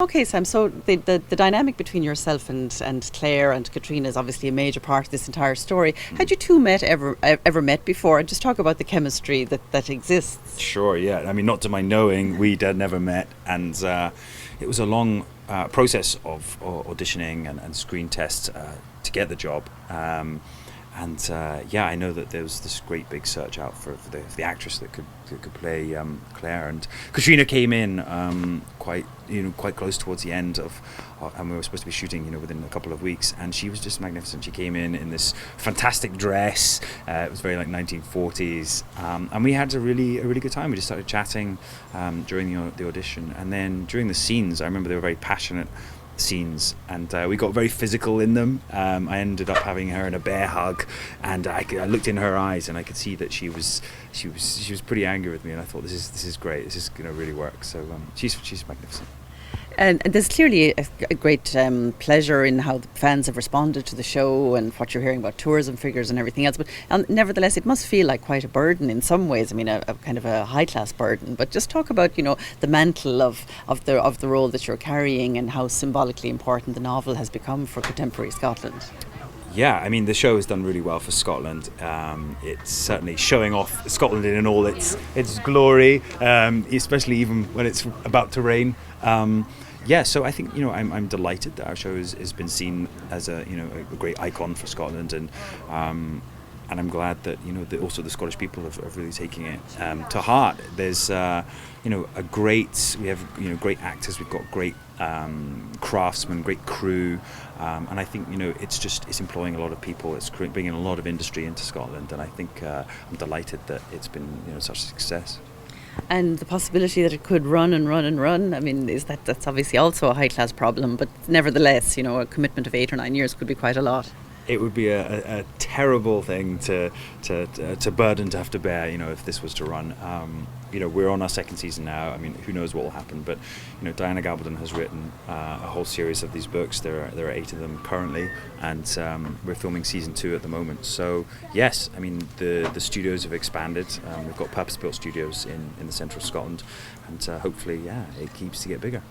Okay, Sam, so the dynamic between yourself and Claire and Katrina is obviously a major part of this entire story. Had you two ever met before? And just talk about the chemistry that exists. Sure, yeah. I mean, not to my knowing, we'd never met, and it was a long process of auditioning and screen tests to get the job. Yeah, I know that there was this great big search out for the actress that could play Claire, and Katrina came in quite close towards the end and we were supposed to be shooting within a couple of weeks, and she was just magnificent. She came in this fantastic dress. It was very like 1940s, and we had a really good time. We just started chatting during the audition, and then during the scenes, I remember they were very passionate scenes, and we got very physical in them. I ended up having her in a bear hug, and I looked in her eyes, and I could see that she was pretty angry with me, and I thought, this is great. This is going to really work. So she's magnificent. And there's clearly a great pleasure in how the fans have responded to the show and what you're hearing about tourism figures and everything else. But nevertheless, it must feel like quite a burden in some ways. I mean, a kind of a high-class burden. But just talk about, the mantle of the role that you're carrying and how symbolically important the novel has become for contemporary Scotland. Yeah, I mean, the show has done really well for Scotland. It's certainly showing off Scotland in all its glory, especially even when it's about to rain. So I think I'm delighted that our show has been seen as a great icon for Scotland, and I'm glad that also the Scottish people have really taken it to heart. There's we have great actors, we've got great craftsmen, great crew, and I think it's employing a lot of people. It's bringing a lot of industry into Scotland, and I think I'm delighted that it's been such a success. And the possibility that it could run and run and run, I mean, that's obviously also a high-class problem, but nevertheless, a commitment of 8 or 9 years could be quite a lot. It would be a terrible thing to burden to have to bear, if this was to run. We're on our second season now. I mean, who knows what will happen? But Diana Gabaldon has written a whole series of these books. There are 8 of them currently, and we're filming season 2 at the moment. So yes, I mean the studios have expanded. We've got purpose-built studios in the centre of Scotland, and hopefully, it keeps to get bigger.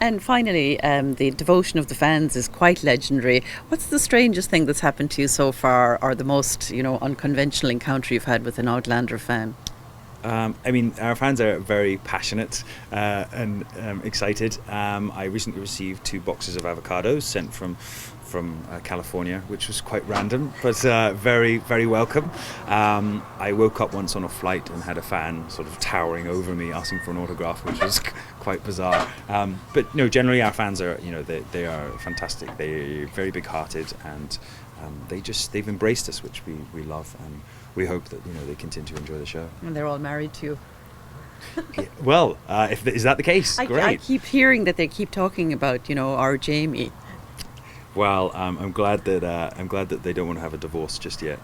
And finally, the devotion of the fans is quite legendary. What's the strangest thing that's happened to you so far, or the most, unconventional encounter you've had with an Outlander fan? I mean, our fans are very passionate and excited. I recently received 2 boxes of avocados sent from California, which was quite random, but very, very welcome. I woke up once on a flight and had a fan sort of towering over me asking for an autograph, which was quite bizarre. But generally our fans are, they are fantastic. They're very big-hearted, and they've embraced us, which we love, and we hope that they continue to enjoy the show. And they're all married to you. Yeah, well, is that the case? Great. I keep hearing that they keep talking about our Jamie. Well, I'm glad that they don't want to have a divorce just yet.